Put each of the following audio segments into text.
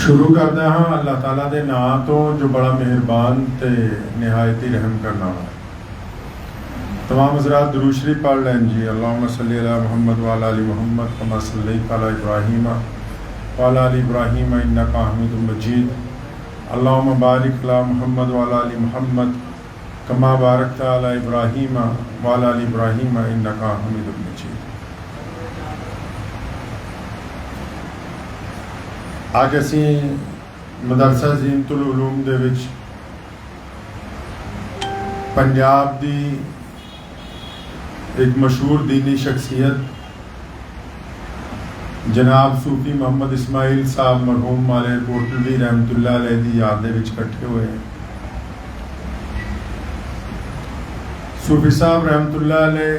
शुरू करते हाँ अल्लाह ताला दे नां तो जो बड़ा मेहरबान ते निहायत ही रहम करने वाला। तमाम हज़रात दुरूद शरीफ पढ़ लें जी। अल्लाहुम्मा सल्ली अला मुहम्मद व अला आलि मुहम्मद कमा सल्लैता अला इब्राहीम व अला आलि इब्राहीम इन्नका हमीदुम मजीद। अल्लाहुम्मा बारिक अला मुहम्मद व अला आलि मुहम्मद कमा बारकता अला इब्राहीम व अला आलि इब्राहीम इन्नका हमीदुम मजीद। आज असी मदरसा ज़ीनतुल उलूम दे विच पंजाब दी एक मशहूर दीनी शख्सियत जनाब सूफी मोहम्मद इस्माइल साहब मरहूम माले कोटलवी रहमतुल्लाह अलैह दी याद दे विच इकट्ठे हुए हैं। सूफी साहब रहमतुल्लाह अलैह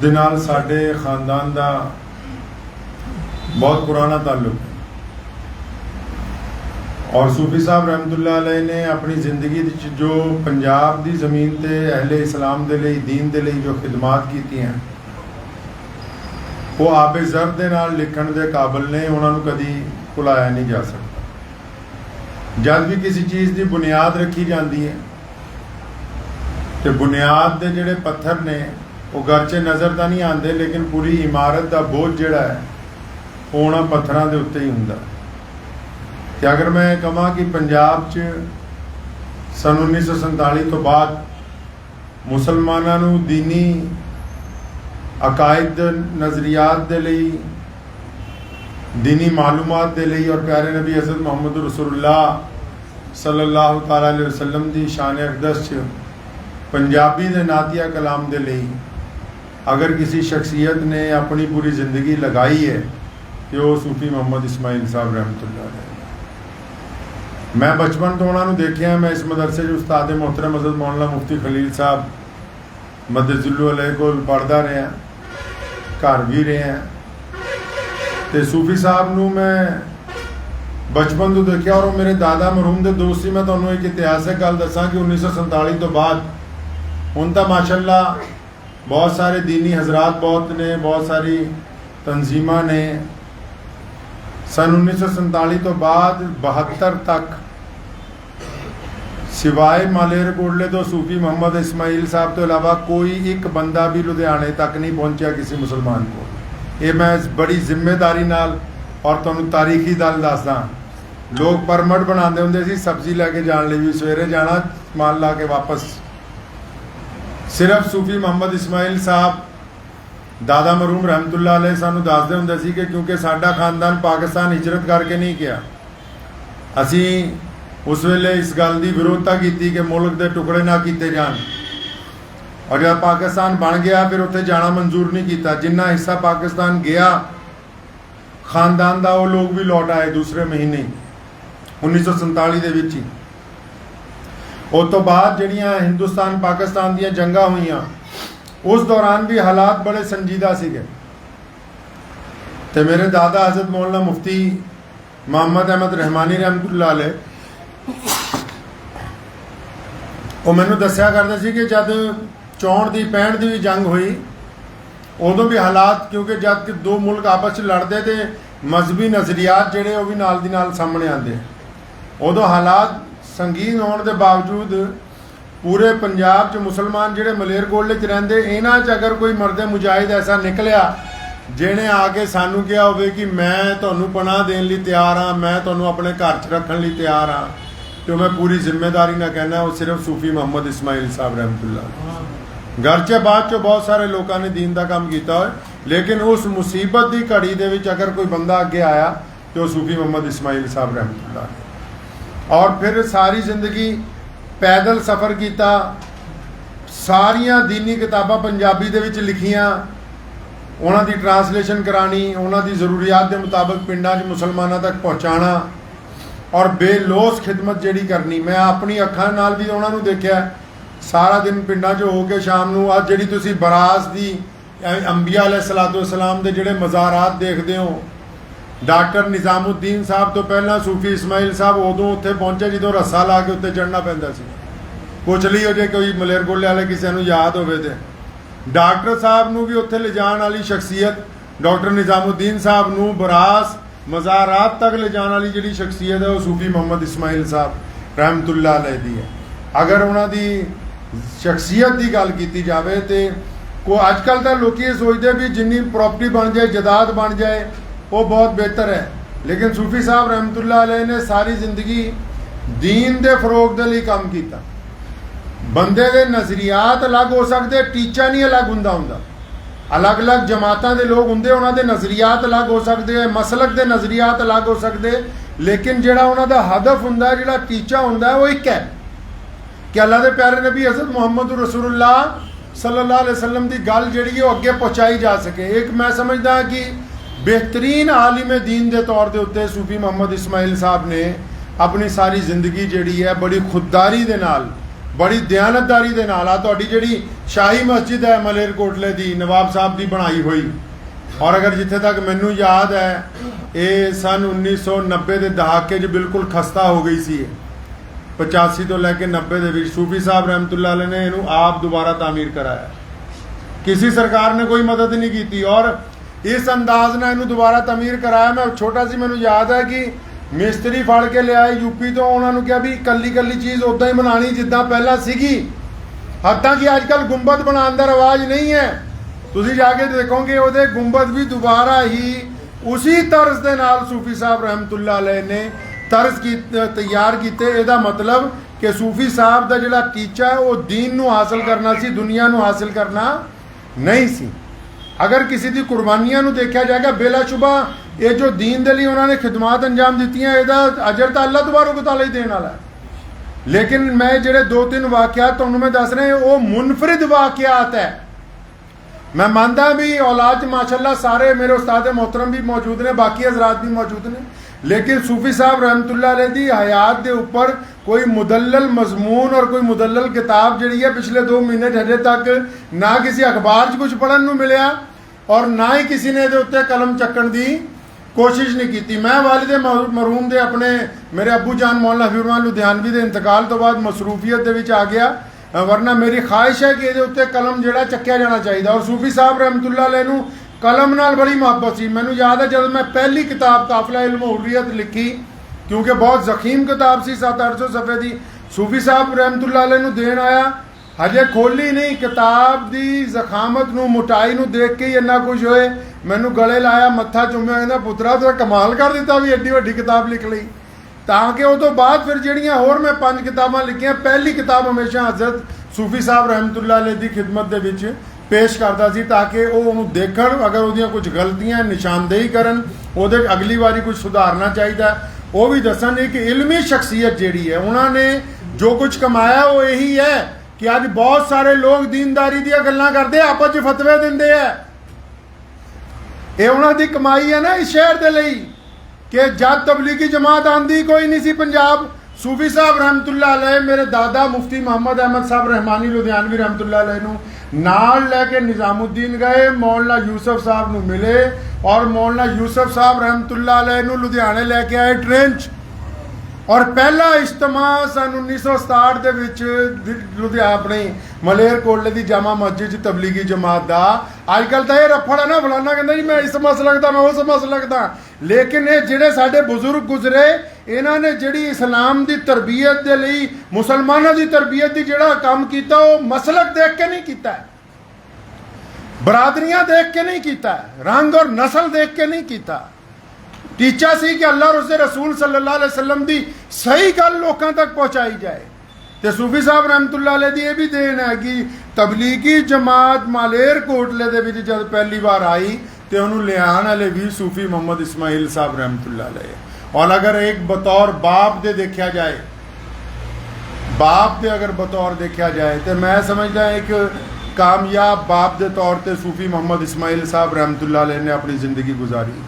दे नाल साडे खानदान दा बहुत पुराना ताल्लुक है और सूफी साहब रहमतुल्लाह अलैह ने अपनी ज़िंदगी जो पंजाब की ज़मीन ते अहले इस्लाम दे लई दीन दे लई जो खिदमात की हैं वो आपे ज़र दे नाल लिखण दे काबिल ने, उन्होंने कभी भुलाया नहीं जा सकता। जब भी किसी चीज़ की बुनियाद रखी जाती है तो बुनियाद के जोड़े पत्थर ने वो गरचे नज़र तो नहीं आते, लेकिन पूरी इमारत का बोझ जोड़ा है वो उन्होंने पत्थरों के उत्ते ही होंदा। कि अगर मैं कहा कि पंजाब च सन 1947 तो बाद मुसलमानों दीनी अकायद नज़रियात दे लई दीनी मालूमात दे लई और प्यारे नबी हज़रत मुहम्मद रसूलुल्लाह सल्लल्लाहु तआला अलैहि वसल्लम दी शान अक़दस च पंजाबी दे नातिया कलाम दे लई अगर किसी शख्सियत ने अपनी पूरी ज़िंदगी लगाई है कि वो सूफी मोहम्मद इस्माइल साहब रहमतुल्लाह अलैह। मैं बचपन तो उन्होंने देखा, मैं इस मदरसे जो उस्ताद मोहतरम हज़रत मौलाना मुफ्ती खलील साहब मदजुल्लु अलैह को पढ़ता रहा, घर भी रहे हैं। तो सूफी साहब नू मैं बचपन तो देखा और मेरे दादा मरहूम के दोस्त ही। मैं तुम्हें एक इतिहासक गल दसा कि 1947 तो बाद हुण तां माशाअल्लाह बहुत सारे दीनी हजरात बहुत ने, बहुत सारी तंजीमां ने। सन 1947 तो बाद 72 तक सिवाए मालेर कोटले तो सूफी मोहम्मद इस्माइल साहब तो इलावा कोई एक बंदा भी लुधियाने तक नहीं पहुंचा किसी मुसलमान को। ये मैं बड़ी जिम्मेदारी नाल और तुहानू तारीखी गल दसदा। लोग परमट बनाते होंगे सी सब्जी लैके जाने भी, सवेरे जाना माल ला के वापस। सिर्फ सूफी मोहम्मद इस्माइल साहब दादा मरहूम रहमतुल्लाह अलैह सानू दसदे हुंदे सी कि क्योंकि साडा खानदान पाकिस्तान हिजरत करके नहीं गया, असी उस वेले इस गल की विरोधता की कि मुल्क के टुकड़े ना किए जान, और जब पाकिस्तान बन गया फिर उत्थे जाना मंजूर नहीं किया। जिन्ना हिस्सा पाकिस्तान गया खानदान का वो लोग भी लौट आए दूसरे महीने 1947 के विच ही। उस तो बाद जड़ियाँ हिंदुस्तान पाकिस्तान दी जंगा हुई उस दौरान भी हालात बड़े संजीदा सीगे। तो मेरे दादा हज़रत मौलाना मुफ्ती मोहम्मद अहमद रहमानी रहमतुल्लाह अलैह वो मैनू दस्या करते सी कि जब 64 की 65 की भी जंग हुई उदों भी हालात, क्योंकि जब कि दो मुल्क आपस में लड़ते थे मजहबी नज़रियात जोड़े वो भी नाल दी नाल सामने आते, उदों हालात संगीन होने के बावजूद पूरे पंजाब च मुसलमान जोड़े मलेरकोटले च रहिंदे, इन्हां च अगर कोई मर्द मुजाहिद ऐसा निकलिया जिन्हें आके सानू कहा हो कि मैं तुहानू पनाह देने लई तैयार हाँ, मैं तुहानू अपने घर च रखने लई तैयार हाँ, तो मैं पूरी जिम्मेदारी ना कहना वो सिर्फ सूफी मोहम्मद इस्माइल साहब रहमतुल्लाह। घर च बाद चो बहुत सारे लोगों ने दीन का काम किया हो, लेकिन उस मुसीबत की घड़ी दे विच अगर कोई बंदा अगे आया तो सूफी मोहम्मद इस्माइल साहब रहमतुल्लाह। और फिर सारी जिंदगी पैदल सफ़र किया, सारिया दीनी किताबां पंजाबी दे विच लिखियां, उन्हां दी ट्रांसलेशन करानी, उन्हां दी ज़रूरियात के मुताबिक पिंडां च मुसलमानों तक पहुँचाना और बेलोस खिदमत जिहड़ी करनी। मैं अपनी अखां नाल भी उन्हां नूं देखिया सारा दिन पिंडां च हो के शाम नूं अज जिहड़ी तुसीं बरास दी अंबिया अलैहिस्सलातु वस्सलाम दे जिहड़े मज़ारात देखदे हो, डॉक्टर निज़ामुद्दीन साहब तो पहला सूफी इस्माइल साहब उदों उत्थे पहुंचे जो रस्सा ला के उत्ते चढ़ना पैंदा सी। पुछ लीओ जे कोई मलेरकोटले वाले किसी नूं याद होवे ते डॉक्टर साहब नूं भी उत्थे ले जाण वाली शख्सियत डॉक्टर निज़ामुद्दीन साहब नूं बरास मज़ारात तक ले जाने वाली जिहड़ी शख्सियत है वो सूफी मोहम्मद इस्माइल साहब रहमतुल्लाह अलैह दी है। अगर उन्हां दी शख्सियत की गल की जाए तो को अजकल तो लोग ये सोचते भी जिन्नी प्रॉपर्टी बन जाए जायदाद बन जाए वो बहुत बेहतर है, लेकिन सूफी साहब रहमतुल्लाह अलैह ने सारी जिंदगी दीन दे फरोग दे लई काम किया। बंदे दे नज़रियात अलग हो सकते, टीचा नहीं अलग हुंदा। अलग अलग जमातां दे लोग हुंदे, उन्हां दे नज़रियात अलग हो सकते हैं, मसलक दे नज़रियात अलग हो सकते, लेकिन जिहड़ा उन्हां दा हदफ हुंदा, जिहड़ा टीचा हुंदा वो एक है कि अल्लाह दे प्यारे नबी हज़रत मुहम्मद रसूलुल्लाह सल्लल्लाहु अलैहि वसल्लम की गल जिहड़ी है अगे पहुँचाई जा सके। एक मैं समझदा कि बेहतरीन आलिम दीन के तौर के उत्ते सूफी मोहम्मद इस्माइल साहब ने अपनी सारी जिंदगी जिहड़ी है बड़ी खुददारी दे नाल, बड़ी दयानतदारी दे नाल तुहाडी जिहड़ी शाही मस्जिद है मलेरकोटले दी नवाब साहब की बनाई हुई, और अगर जिथे तक मैनू याद है ये सन 1990 के दहाके बिल्कुल खस्ता हो गई सी। 85 तो लैके 90 के सूफी साहब रहमतुल्लाह अलैह ने इनू आप दोबारा तामीर कराया, किसी सरकार ने कोई मदद नहीं की, और इस अंदाज ने इनू दोबारा तामीर कराया। मैं छोटा सी मैनू याद है कि मिस्त्री फड़ के लिया यूपी तो उन्होंने कहा भी कली कली चीज़ उदा ही बनानी जिदा पहला सीगी, हत्ता कि अजकल गुंबद बनाने का रवाज नहीं है। तुसीं जाके देखोगे वो गुंबद भी दोबारा ही उसी तर्ज के नाल सूफी साहब रहमतुल्लाह अलैह ने तर्ज की तैयार किए। इसका मतलब कि सूफी साहब का जिहड़ा टीचा है वो दीन नूं हासिल करना सी, दुनिया नूं हासिल करना नहीं सी। अगर किसी की कुर्बानियां नूं देखा जाएगा बेलाशुबा ये जो दीन दे लई उन्होंने खिदमात अंजाम दी इसका अजर तो अल्लाह तबारक तआला ही देने वाला है। लेकिन मैं जिहड़े 2-3 वाक़यात तुहानूं मैं दस रहे वो मुनफरिद वाक़यात है। मैं मानता भी औलाद माशाअल्लाह सारे मेरे उस्ताद मोहतरम भी मौजूद ने, बाकी हजरात भी मौजूद ने, लेकिन सूफी साहब रहमतुल्लाह अलैह दी हयात के उपर कोई मुदल्लल मजमून और कोई मुदल्लल किताब जिहड़ी है पिछले 2 महीने हजे तक ना किसी अखबार कुछ पढ़न नूं मिलिया और ना ही किसी ने उत्ते कलम चक्कण की कोशिश नहीं की। मैं वालिद मरहूम दे अपने मेरे अबू जान मौलाना हफीजुर लुधियानवी के इंतकाल तो बाद मसरूफियत दे विच आ गया, वरना मेरी ख्वाहिश है कि ये उत्ते कलम जिहड़ा चक्या जाना चाहिए। और सूफी साहब रहमतुल्लाह अलैह नूं कलम नाल बड़ी मुहब्बत सी। मैनूं याद है जब मैं पहली किताब काफिला इल्म हुर्रियत लिखी, क्योंकि बहुत जखीम किताब सी 700-800 सफ़े की, सूफी साहब रहमतुल्लाह अलैह नूं देन आया, हजे खोली नहीं, किताब की जखामत नूं मोटाई नूं देख के ही इन्ना कुछ होए, मैनू गले लाया, मत्था चुम्या, कहना पुत्रा तो कमाल कर दिता भी एड्डी वड्डी किताब लिख ली। ताकि उस तो बाद फिर जिहड़ियां होर मैं 5 किताबां लिखियां, पहली किताब हमेशा हज़रत सूफी साहब रहमतुल्लाह अलैह दी खिदमत दे विच पेश करता सी, ताकि वो देखण, अगर उहदियां कुछ गलतियां निशानदेही करन, उहदे अगली बारी कुछ सुधारना चाहिए, वो भी दसन। एक इल्मी शख्सियत जिहड़ी है उन्होंने जो कुछ कमाया वो यही है कि अज बहुत सारे लोग दीनदारी दी गल्लां करदे, आपस च फतवे दिंदे है। ये उन्हां दी कमाई है ना इस शहर दे लई कि जब तबलीगी जमात आंदी कोई नहीं सी पंजाब, सूफी साहब रहमतुल्लाह अलैह मेरे दादा मुफ्ती मोहम्मद अहमद साहब रहमानी लुधियानवी रहमतुल्लाह अलैह नूं नाल लैके निज़ामुद्दीन गए, मौलाना यूसुफ साहब नूं मिले और मौलाना यूसुफ साहब रहमतुल्लाह अलैह नूं लुधियाने लैके आए ट्रेन च। और पहला इज्तमा सन 1967 के विच लुधियाना अपनी मलेरकोटले की जामा मस्जिद तबलीगी जमात का। अजकल तो यह रफड़ है ना, फलाना कहता जी मैं इस मसलक दा, मैं उस मसलक दा, लेकिन ये जिहड़े साडे बुजुर्ग गुजरे इन्होंने जिहड़ी इस्लाम की तरबियत के लिए मुसलमानों की तरबियत की जिहड़ा काम किया वो मसलक देख के नहीं किया, बरादरियां देख के नहीं किया, रंग और नस्ल देख के नहीं किया। टीचा सी कि अल्लाह और उसके रसूल सल्लल्लाहु अलैहि वसल्लम की सही गल लोगों तक पहुँचाई जाए। तो सूफी साहब रहमतुल्लाह अलैह दी ये भी देन है कि तबलीगी जमात मालेरकोटले दे विच जब पहली बार आई तो उन्होंने लियान वाले भी सूफी मोहम्मद इस्माइल साहब रहमतुल्लाह अलैह। और अगर एक बतौर बाप दे देखा जाए, बाप दे अगर बतौर देखा जाए तो मैं समझदा एक कामयाब बाप के तौर पर सूफी मोहम्मद इस्माइल साहब रहमतुल्लाह अलैह ने अपनी ज़िंदगी गुजारी।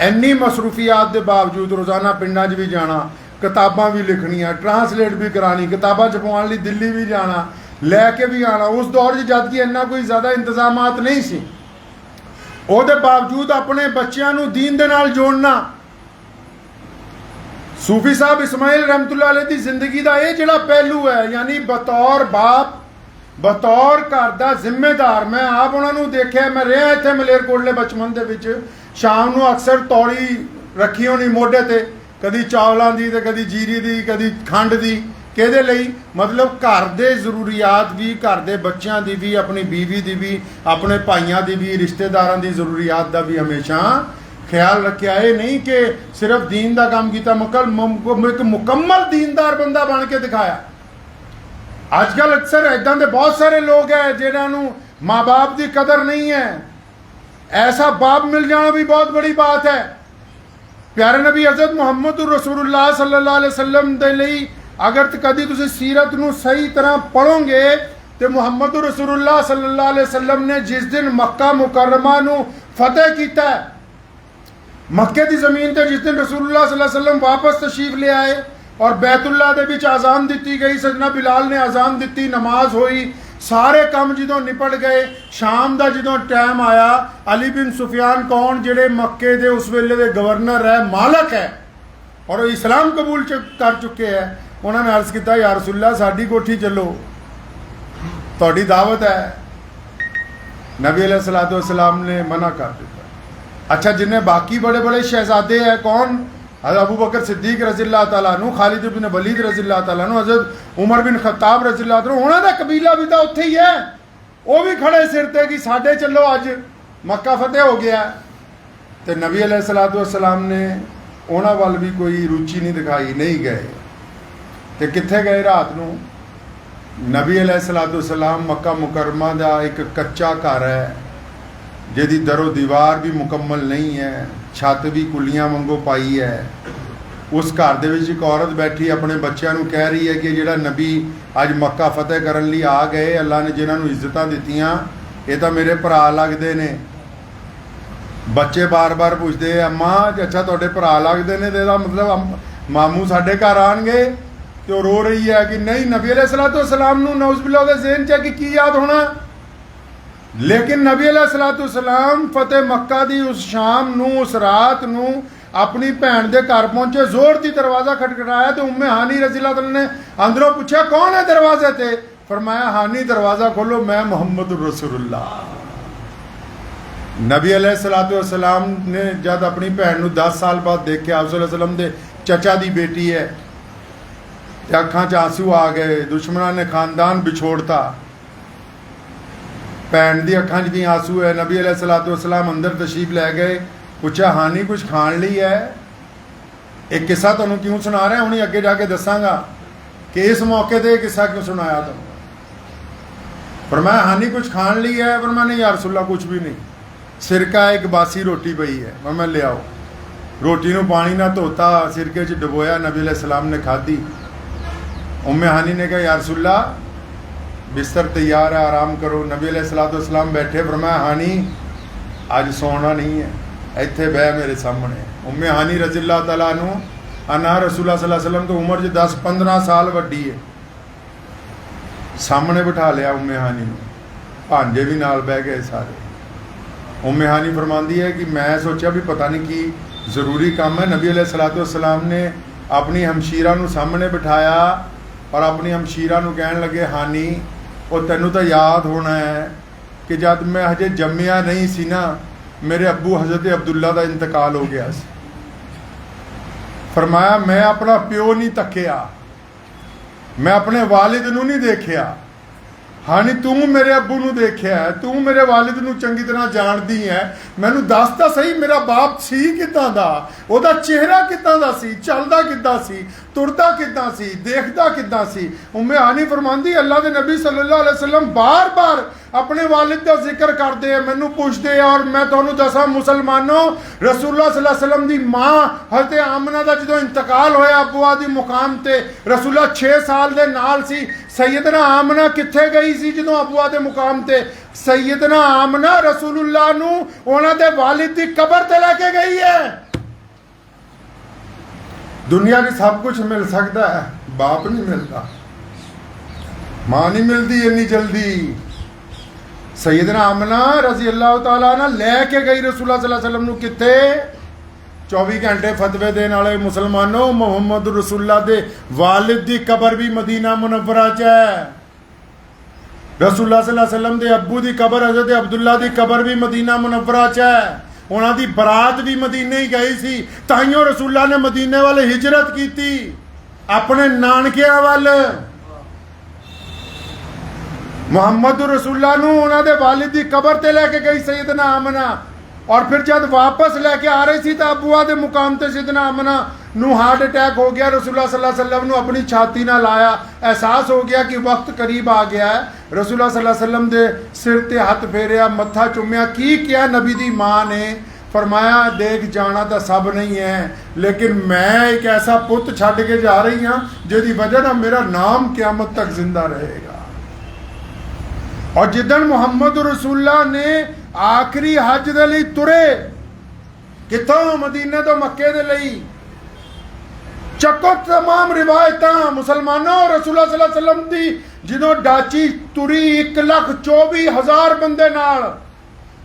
इन्नी मसरूफियात के बावजूद रोज़ाना पिंडा भी जाना, किताबां भी लिखनिया, ट्रांसलेट भी करानी, किताबां छपवाने लिए दिल्ली भी जाना, लैके भी आना। उस दौर च जबकि इन्ना कोई ज़्यादा इंतजामात नहीं सी, उसके बावजूद अपने बच्चों को दीन दे नाल जोड़ना। सूफी साहब इस्माइल रहमतुल्लाह अलैह की जिंदगी का यह जिहड़ा पहलू है, यानी बतौर बाप, बतौर घर का जिम्मेदार, मैं आप उन्होंने देखा, मैं रहा इत्थे मलेरकोटले बचपन के शाम को अक्सर तौड़ी ਰੱਖੀ ਹੋਣੀ ਮੋਢੇ ਤੇ, ਕਦੀ ਚਾਵਲਾਂ ਦੀ ਤੇ ਕਦੀ ਜੀਰੀ ਦੀ, ਕਦੀ ਖੰਡ ਦੀ। ਕਿਹਦੇ ਲਈ? ਮਤਲਬ ਘਰ ਦੇ ਜ਼ਰੂਰੀਆਤ ਵੀ, ਘਰ ਦੇ ਬੱਚਿਆਂ ਦੀ ਵੀ, ਆਪਣੀ ਬੀਵੀ ਦੀ ਵੀ, ਆਪਣੇ ਭਾਈਆਂ ਦੀ ਵੀ, ਰਿਸ਼ਤੇਦਾਰਾਂ ਦੀ ਜ਼ਰੂਰੀਆਤ ਦਾ ਵੀ ਹਮੇਸ਼ਾ ਖਿਆਲ ਰੱਖਿਆ। ਇਹ ਨਹੀਂ ਕਿ ਸਿਰਫ ਦੀਨ ਦਾ ਕੰਮ ਕੀਤਾ, ਇੱਕ ਮੁਕੰਮਲ ਦੀਨਦਾਰ ਬੰਦਾ ਬਣ ਕੇ ਦਿਖਾਇਆ। ਅੱਜ ਕੱਲ੍ਹ ਅਕਸਰ ਇੱਦਾਂ ਦੇ ਬਹੁਤ ਸਾਰੇ ਲੋਕ ਹੈ ਜਿਨ੍ਹਾਂ ਨੂੰ ਮਾਂ ਬਾਪ ਦੀ ਕਦਰ ਨਹੀਂ ਹੈ। ਐਸਾ ਬਾਪ ਮਿਲ ਜਾਣਾ ਵੀ ਬਹੁਤ ਬੜੀ ਬਾਤ ਹੈ। ਪਿਆਰੇ ਨਬੀ ਹਜ਼ਰਤ ਮੁਹੰਮਦ ਰਸੂਲੁल्लाह सल्लल्लाहु अलैहि वसल्लम ਦੇ ਲਈ ਅਗਰ ਕਦੀ ਤੁਸੀਂ ਸੀਰਤ ਨੂੰ ਸਹੀ ਤਰ੍ਹਾਂ ਪੜੋਗੇ ਤੇ ਮੁਹੰਮਦ ਰਸੂਲੁल्लाह सल्लल्लाहु अलैहि वसल्लम ਨੇ ਜਿਸ ਦਿਨ ਮੱਕਾ ਮੁਕਰਮਾ ਨੂੰ ਫਤਿਹ ਕੀਤਾ, ਮੱਕੇ ਦੀ ਜ਼ਮੀਨ ਤੇ ਜਿਸ ਦਿਨ ਰਸੂਲੁल्लाह सल्लल्लाहु अलैहि वसल्लम ਵਾਪਸ ਤਸ਼ਰੀਫ ਲੈ ਆਏ ਔਰ ਬੈਤੁल्ला ਦੇ ਵਿੱਚ ਅਜ਼ਾਨ ਦਿੱਤੀ ਗਈ, ਸਜਣਾ ਬਿਲਾਲ ਨੇ ਅਜ਼ਾਨ ਦਿੱਤੀ, ਨਮਾਜ਼ ਹੋਈ, ਸਾਰੇ ਕੰਮ ਜਦੋਂ ਨਿਪਟ ਗਏ, ਸ਼ਾਮ ਦਾ ਜਦੋਂ ਟਾਈਮ ਆਇਆ, ਅਲੀ ਬਿਨ ਸੁਫਿਆਨ ਕੌਣ ਜਿਹੜੇ ਮੱਕੇ ਦੇ ਉਸ ਵੇਲੇ ਦੇ ਗਵਰਨਰ ਹੈ, ਮਾਲਕ ਹੈ ਔਰ ਉਹ ਇਸਲਾਮ ਕਬੂਲ ਕਰ ਚੁੱਕੇ ਹੈ, ਉਹਨਾਂ ਨੇ ਅਰਜ਼ ਕੀਤਾ ਯਾ ਰਸੂਲल्लाह ਸਾਡੀ ਕੋਠੀ ਚੱਲੋ, ਤੁਹਾਡੀ ਦਾਵਤ ਹੈ। ਨਬੀ अलैहि सलातो वसलाम ने मना कर दिया। अच्छा, जिन्हें बाकी बड़े बड़े शहजादे हैं, कौन? हज़रत अबू बकर सिद्दीक रज़ियल्लाहु तआला अन्हु, खालिद बिन वलीद रज़ियल्लाहु तआला अन्हु, हज़रत उमर बिन खत्ताब रज़ियल्लाहु तआला अन्हु, उन्होंने कबीला भी तो उत्थे ही है, वो भी खड़े सिर ते कि साडे चलो अज मक्का फतेह हो गया। तो नबी अलैहि सलातो वसलाम ने उन्होंने वाल भी कोई रुचि नहीं दिखाई, नहीं गए। तो कित्थे गए रात नूं? नबी अलैहि सलातो वसलाम मक्का मुकरमा का एक कच्चा घर है जिहदी दरो दीवार भी मुकम्मल नहीं है, छत भी कुलियां वांगू पाई है। उस घर दे विच एक औरत बैठी अपने बच्चों को कह रही है कि जिहड़ा नबी अज मक्का फतेह करन लई आ गए, अल्लाह ने जिन्हां नूं इज्जतां दित्तियां, ये तो मेरे भरा लगदे ने। बच्चे बार बार पुछदे अम्मा अच्छा तुहाडे भरा लगदे ने, ते इहदा मतलब मामू साडे घर आउणगे? तो रो रही है कि नहीं, नबी अलैहि सलातो वसलाम नूं नौज़ुबिल्लाह उहदे ज़हन च कि की याद होना। लेकिन नबी अलैहि सलातो वसलाम फतेह मक्का दी उस शाम नूं, उस रात नूं अपनी भैन दे घर पहुंचे, जोर दी दरवाज़ा खटखटाया तो उम्मे हानी रज़ियल्लाहु तआला ने अंदरों पूछा कौन है दरवाजे ते? फरमाया हानी दरवाज़ा खोलो, मैं मुहम्मद रसूलुल्लाह। नबी अलैहि सलातो वसलाम ने जब अपनी भैन नूं 10 साल बाद देखा, आप सल्लल्लाहु अलैहि वसल्लम दे चचा दी बेटी है, अखां च आंसू आ गए, दुश्मनों ने खानदान बिछोड़ता, भैन दी अखां च भी आंसू है। नबी अलैहि सलातो वसलाम अंदर तशरीफ लै गए, पूछा हानी कुछ खाण लई है? एक किस्सा तुहानूं क्यों सुना रहा, हुणे अगे जाके दसांगा कि इस मौके ते किस्सा क्यों सुनाया तुहानूं। फरमाया हानी कुछ खाण लई है? फरमाया नहीं या रसूलल्लाह कुछ भी नहीं, सिरका एक बासी रोटी पई है, मैं ले आओ। रोटी नूं पानी ना धोता, सिरके च डुबोया, नबी अलैहि सलाम ने खाधी। उम्मे हानी ने कहा या रसूलल्लाह बिस्तर तैयार है, आराम करो। नबी अलैहि सलातो वसलाम बैठे, फरमाया हानी अज सोना नहीं है, इत्थे बह मेरे सामने। उम्मे हानी रज़ियल्लाहु तआला अन्हु अन्हा रसूलुल्लाह सल्लल्लाहु अलैहि वसल्लम तो उम्र च 10-15 साल वड्डी है, सामने बिठा लिया उम्मे हानी नूं, भांजे भी नाल बह गए सारे। उम्मे हानी फरमांदी है कि मैं सोचा भी पता नहीं की ज़रूरी काम है। नबी अलैहि सलातो वसलाम ने अपनी हमशीरा नूं सामने बिठाया और अपनी हमशीरा नूं कहण लगे हानी और तैनूं तो याद होना है कि जब मैं हजे जम्मिया नहीं सी ना, मेरे अब्बू हज़रत अब्दुल्ला का इंतकाल हो गया सी। फरमाया मैं अपना प्यो नहीं तकिया, मैं अपने वालिद नूं नहीं देखिया। हानी तू मेरे अब्बू नूं देखिया है, तू मेरे वालिद नूं चंगी तरह जानदी है, मैनू दस तां सही मेरा बाप सी किदां दा, ओहदा चेहरा किदां दा सी, चलदा किदां सी, तुरदा किदां सी, देखदा किदां सी। उम्मे हानी फरमांदी अल्लाह दे नबी सल्लल्लाहु अलैहि वसल्लम बार बार अपने वालिद का जिक्र करते हैं, मैनू पुछदे हैं। और मैं तुहानूं दसां मुसलमानों, रसूलुल्लाह सल्लल्लाहु अलैहि वसल्लम दी मां हज़रत आमना दा जदों इंतकाल होया अबुआ दी मुकाम ते, रसूलुल्लाह 6 साल दे नाल सी। सैयदना आमना कित्थे गई सी जदों अबुआ दे मुकाम ते? सैयदना आमना रसूलुल्लाह नूं उहनां दे वालिद दी कबर ते लेके गई है। दुनिया की सब कुछ मिल सकता है, बाप नहीं मिलता, मां नहीं मिलती इन्नी जल्दी। सैयदना आमना रज़ी अल्लाह तआला अन्हा लैके गई रसूलुल्लाह सल्लल्लाहु अलैहि वसल्लम नूं कित्थे? 24 घंटे फतवे देने वाले मुसलमानों, मुहम्मद रसूलुल्लाह दे वालिद दी कबर भी मदीना मुनव्वरा च है। रसूलुल्लाह सल्लल्लाहु अलैहि वसल्लम दे अब्बू दी कबर हज़रत अब्दुल्ला दी कबर भी मदीना मुनव्वरा च है। ਉਹਨਾਂ ਦੀ ਬਰਾਤ ਵੀ ਮਦੀਨੇ ਹੀ ਗਈ ਸੀ। ਤਾਈਓ ਰਸੂਲਾਂ ਨੇ ਮਦੀਨੇ ਵੱਲ ਹਿਜਰਤ ਕੀਤੀ, ਆਪਣੇ ਨਾਨਕਿਆਂ ਵੱਲ। ਮੁਹੰਮਦ ਰਸੂਲਾਂ ਨੂੰ ਉਹਨਾਂ ਦੇ ਵਾਲਿਦ ਦੀ ਕਬਰ ਤੇ ਲੈ ਕੇ ਗਈ ਸੈਯਦਨਾ ਆਮਨਾ, ਔਰ ਫਿਰ ਜਦ ਵਾਪਸ ਲੈ ਕੇ ਆ ਰਹੀ ਸੀ ਤਾਂ ਅਬੂਆ ਦੇ ਮੁਕਾਮ ਤੇ ਸੈਯਦਨਾ ਆਮਨਾ ਨੂੰ ਹਾਰਟ ਅਟੈਕ ਹੋ ਗਿਆ। ਰਸੂਲullah सल्लल्लाहु अलैहि वसल्लम ਨੂੰ ਆਪਣੀ ਛਾਤੀ ਨਾਲ ਲਾਇਆ, ਅਹਿਸਾਸ ਹੋ ਗਿਆ ਕਿ ਵਕਤ ਕਰੀਬ ਆ ਗਿਆ ਹੈ। ਰਸੂਲullah सल्लल्लाहु अलैहि वसल्लम ਦੇ ਸਿਰ ਤੇ ਹੱਥ ਫੇਰਿਆ, ਮੱਥਾ ਚੁੰਮਿਆ। ਕੀ ਕਿਹਾ ਨਬੀ ਦੀ ਮਾਂ ਨੇ? फरमाया, देख जाना तो सब नहीं है, लेकिन मैं एक ऐसा पुत छड़ के जा रही हाँ जिसकी वजह ना मेरा नाम क़यामत तक जिंदा रहेगा। और जिदन मुहम्मद रसूलुल्लाह ने आखिरी हज दे लई तुरे, कितों? मदीने तो मक्के दे लई। चको तमाम रिवायत मुसलमानों, रसूलुल्लाह सल्लल्लाहु अलैहि वसल्लम दी जिदों डाची तुरी 1,24,000 बंदे नाल,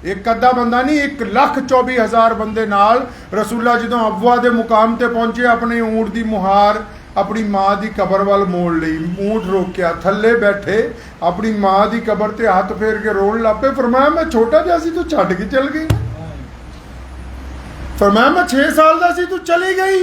एक अद्धा बंदा नहीं, 1,24,000 बंदे नाल रसूला जो अबवा के मुकाम ते पहुंचे, अपने ऊंट की मुहार अपनी माँ की कबर वाल मोड़ ली। ऊंट रोकिया, थले बैठे, अपनी माँ की कबर ते हाथ फेर के रोन लग पे। फरमाया मैं छोटा जहा सी, तू छड़ के चल गई। फरमाया मैं 6 साल का सी, तू चली गई।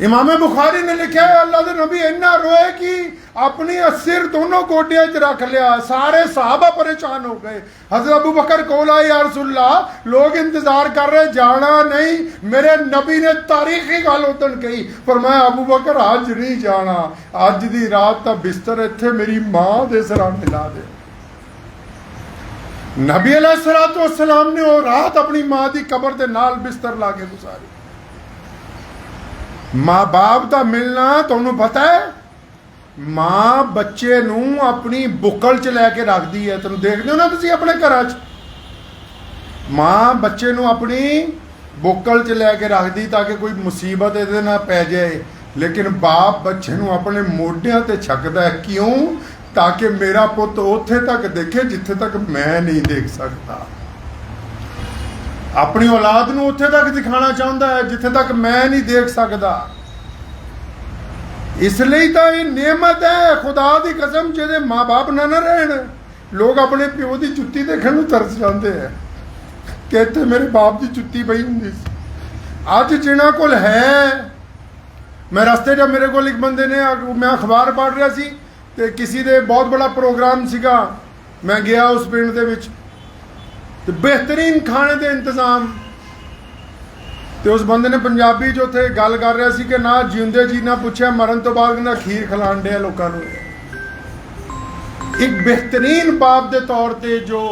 इमाम बुखारी ने लिखा है, अल्लाह के नबी इन्ना रोए कि अपनी सिर दोनों गोडिया च रख लिया। सारे साहबा परेशान हो गए। हज़रत अबू बकर कोल आए, या रसूलल्लाह लोग इंतजार कर रहे, जाना नहीं। मेरे नबी ने तारीखी गल उदन कही, फरमाया अबू बकर अज नहीं जाना, अज दी रात का बिस्तर इत्थे मेरी मां दे सिरहाने ला दे। नबी अलैहिस्सलातु वस्सलाम ने वो रात अपनी मां की कबर के नाल बिस्तर ला के गुजारी। माँ बाप का मिलना तुहानू पता है, माँ बच्चे नू अपनी बुकल च लैके रखती है। तुम देखते हो ना तुसी अपने घर च, माँ बच्चे नू अपनी बुकल च लैके रखती ताकि कोई मुसीबत इहदे ना पै जाए, लेकिन बाप बच्चे नू अपने मोढियां ते छकदा है। क्यों? ताकि मेरा पुत उत्थे तक देखे जिथे तक मैं नहीं देख सकता। अपनी औलाद नू उत्थे तक दिखाना चाहता है जिथे तक मैं नहीं देख सकता। इसलिए तो ये नेमत है, खुदा की कसम, जिहदे माँ बाप ना रहन, लोग अपने प्यो की जुत्ती देखने नू तरस जाते हैं कि इत्थे मेरे बाप की जुत्ती पई हुंदी सी। अज जिन्हां कोल है, मैं रस्ते जब मेरे को एक बंदे ने, मैं अखबार पढ़ रहा सी ते किसी दे बहुत बड़ा प्रोग्राम सीगा, मैं गया उस पिंड दे विच, ते बेहतरीन खाने के इंतजाम, तो उस बंदे ने पंजाबी जो थे गल कर रहा सी कि ना जिंदे जी ना पूछा, मरन तो बाद ना खीर खिलाण दिया लोगों को। एक बेहतरीन बाप के तौर पर जो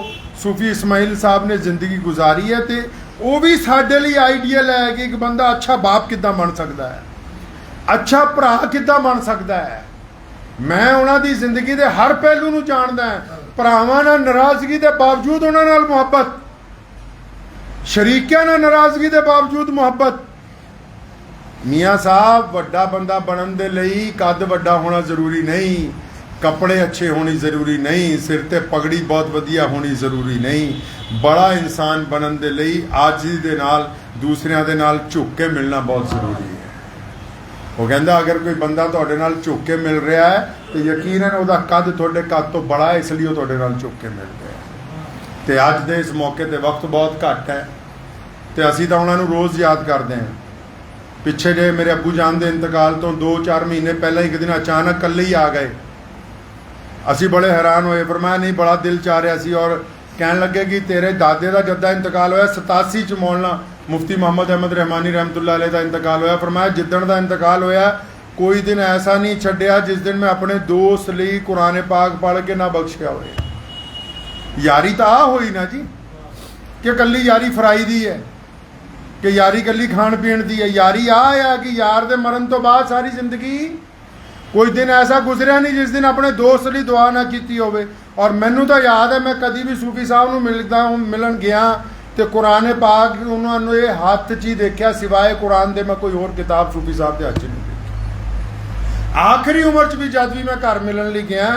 सूफी इस्माइल साहब ने जिंदगी गुजारी है, तो वो भी साडे लिए आइडियल है कि एक बंदा अच्छा बाप किद्दां बन सकता है, अच्छा भरा किद्दां बन सकता है। मैं उन्होंने जिंदगी के हर पहलू नूं जानदा है। भरावां नाल नाराजगी के बावजूद उन्हां नाल मुहब्बत, शरीकियां नाल नाराजगी के बावजूद मुहब्बत। मियाँ साहब, वड्डा बंदा बनन दे लई कद वड्डा होना जरूरी नहीं, कपड़े अच्छे होने जरूरी नहीं, सिर ते पगड़ी बहुत वधिया होनी जरूरी नहीं। बड़ा इंसान बनन दे लई आजी दे नाल दूसरियां दे नाल झुक के मिलना बहुत जरूरी है। वो कहता अगर कोई बंदा तुहाडे नाल झुक के मिल रहा है तो यकीनन उहदा कद तुहाडे कद तो बड़ा है, इसलिए तुहाडे नाल झुक के मिल रहा है। तो अज दे इस मौके ते वक्त बहुत घट है, तो असीं तां उहनां नूं रोज़ याद करते हैं। पिछे जे मेरे अब्बू जान के इंतकाल तो 2-4 महीने पहले एक दिन अचानक कल्ले ही आ गए। असी बड़े हैरान होए, पर मैं नहीं, बड़ा दिल चाह रहा सी। और कहन लगे कि तेरे दादे का जद्दा इंतकाल होया 87 च मौलाना मुफ्ती मोहम्मद अहमद रहमानी रहमतुल्लाह अलैह का इंतकाल होया। फरमाया जिदन का इंतकाल होया कोई दिन ऐसा नहीं छड्डिया जिस दिन मैं अपने दोस्त लिए कुरान पाक पढ़ के ना बख्शिया होए। यारी तो आ होई ना जी कि कल्ली यारी फराई दी है, कि यारी कल्ली खाण पीण दी है। यारी आ कि यार दे मरण तो बाद सारी जिंदगी कोई दिन ऐसा गुजरिया नहीं जिस दिन अपने दोस्त लिए दुआ ना की होवे। और मैनू तो याद है, मैं कभी भी सूफी साहब नूं मिलदा हूँ, मिलन गया तो कुरान पाक उन्होंने ये हाथ च ही देखा, सिवाय कुरान दे मैं कोई और किताब सूफी साहब के हाथ च नहीं देखी। आखिरी उम्र च भी जब भी मैं घर मिलन लई गया,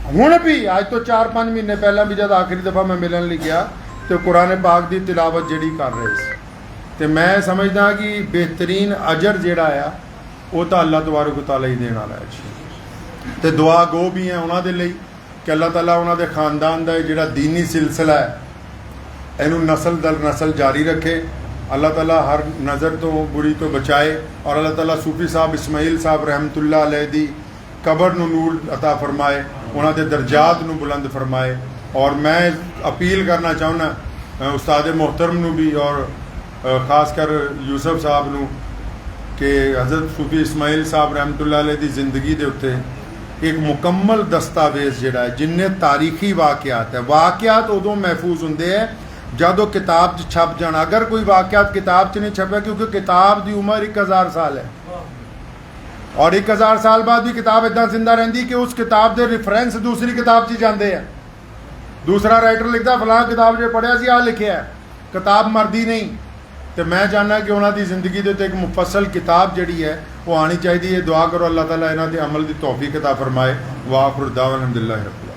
हुण भी अज तो 4-5 महीने पहला भी जब आखिरी दफ़ा मैं मिलन लई गया तो कुरान पाक की तिलावत जिहड़ी कर रहे थे, तो मैं समझदा कि बेहतरीन अजर जिहड़ा आ वो तो अल्लाह तबारक व तआला ही देण वाला है। तो दुआ गो भी है उन्होंने लिए कि अल्लाह ताला उन्होंने खानदान का जिहड़ा दीनी सिलसिला है ਇਹਨੂੰ ਨਸਲ ਦਰ ਨਸਲ ਜਾਰੀ ਰੱਖੇ। अल्लाह ताला हर नज़र तो बुरी तो बचाए और अल्लाह ताला सूफी साहब इस्माइल साहब रहमतुल्लाह अलैह दी कबर नूं नूर अता फरमाए, उन्हां दे दर्जात नूं बुलंद फरमाए। और मैं अपील करना चाहुंदा उस्ताद मोहतरम नूं भी और ख़ास कर यूसुफ साहब नूं कि हज़रत सूफी इस्माइल साहब रहमतुल्लाह अलैह दी ज़िंदगी दे उत्ते एक मुकम्मल दस्तावेज़ जिहड़ा है, जिन्ने तारीखी वाक़यात है, वाक़यात उदों महफूज हुंदे है जब किताब च छप जाना। अगर कोई वाक़यात किताब च नहीं छपे, क्योंकि किताब की उम्र 1000 साल है और 1000 साल बाद भी किताब इदा जिंदा रही कि उस किताब के रिफरेंस दूसरी किताब च जाते हैं। दूसरा राइटर लिखता फलां किताब जो पढ़िया सी आ लिखिया है, किताब मरदी नहीं। तो मैं चाहना कि उन्होंने जिंदगी के एक मुफसल किताब जी है वो आनी चाहिए। दुआ करो अल्लाह ताला इन्हों के अमल की तौफीक अता फरमाए। वाखिर दावा अल्हम्दुलिल्लाह।